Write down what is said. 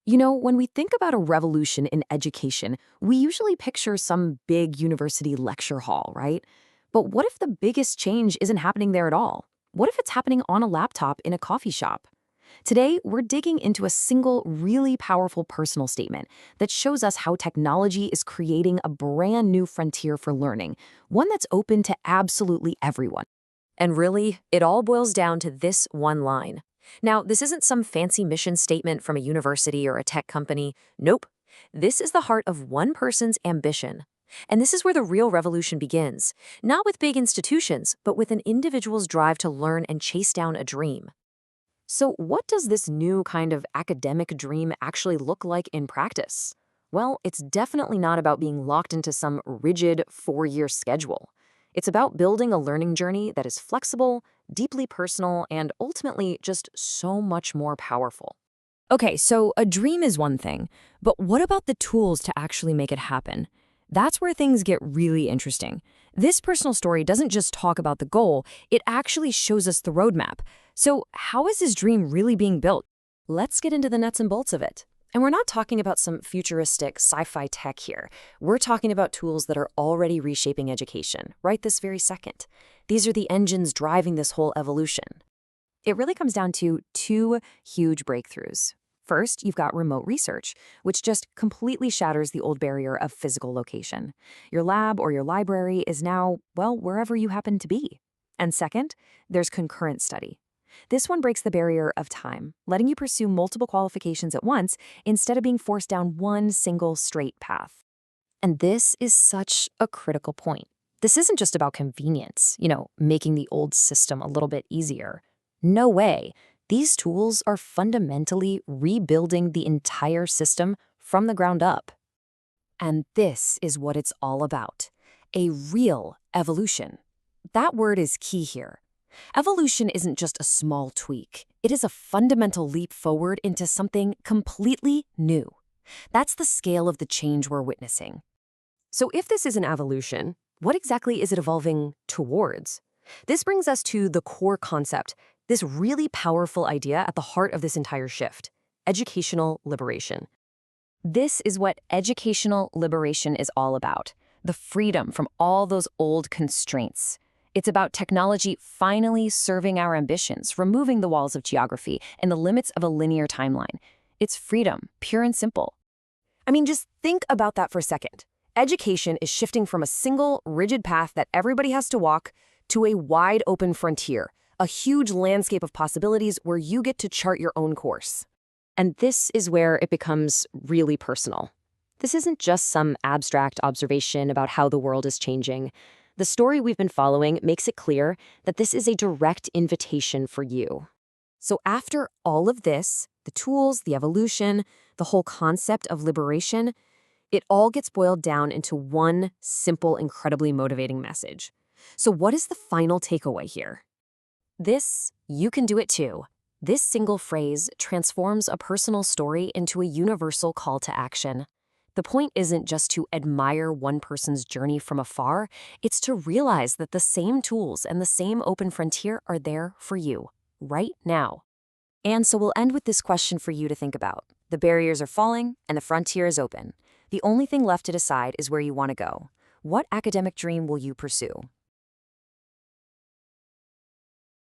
When we think about a revolution in education, we usually picture some big university lecture hall, right? But what if the biggest change isn't happening there at all? What if it's happening on a laptop in a coffee shop? Today, we're digging into a single, really powerful personal statement that shows us how technology is creating a brand new frontier for learning, one that's open to absolutely everyone. And really, it all boils down to this one line. Now, this isn't some fancy mission statement from a university or a tech company. Nope. This is the heart of one person's ambition. And this is where the real revolution begins, not with big institutions, but with an individual's drive to learn and chase down a dream. So, what does this new kind of academic dream actually look like in practice? Well, it's definitely not about being locked into some rigid 4-year schedule. It's about building a learning journey that is flexible, deeply personal, and ultimately just so much more powerful. Okay, so a dream is one thing, but what about the tools to actually make it happen? That's where things get really interesting. This personal story doesn't just talk about the goal, it actually shows us the roadmap. So how is this dream really being built? Let's get into the nuts and bolts of it. And we're not talking about some futuristic sci-fi tech here. We're talking about tools that are already reshaping education, right this very second. These are the engines driving this whole evolution. It really comes down to two huge breakthroughs. First, you've got remote research, which just completely shatters the old barrier of physical location. Your lab or your library is now, well, wherever you happen to be. And second, there's concurrent study. This one breaks the barrier of time, letting you pursue multiple qualifications at once instead of being forced down one single straight path. And this is such a critical point. This isn't just about convenience, making the old system a little bit easier. No way. These tools are fundamentally rebuilding the entire system from the ground up. And this is what it's all about. A real evolution. That word is key here. Evolution isn't just a small tweak. It is a fundamental leap forward into something completely new. That's the scale of the change we're witnessing. So if this is an evolution, what exactly is it evolving towards? This brings us to the core concept, this really powerful idea at the heart of this entire shift: educational liberation. This is what educational liberation is all about, the freedom from all those old constraints. It's about technology finally serving our ambitions, removing the walls of geography and the limits of a linear timeline. It's freedom, pure and simple. Just think about that for a second. Education is shifting from a single, rigid path that everybody has to walk to a wide open frontier, a huge landscape of possibilities where you get to chart your own course. And this is where it becomes really personal. This isn't just some abstract observation about how the world is changing. The story we've been following makes it clear that this is a direct invitation for you. So after all of this, the tools, the evolution, the whole concept of liberation, it all gets boiled down into one simple, incredibly motivating message. So what is the final takeaway here? This, you can do it too. This single phrase transforms a personal story into a universal call to action. The point isn't just to admire one person's journey from afar, it's to realize that the same tools and the same open frontier are there for you, right now. And so we'll end with this question for you to think about. The barriers are falling and the frontier is open. The only thing left to decide is where you want to go. What academic dream will you pursue?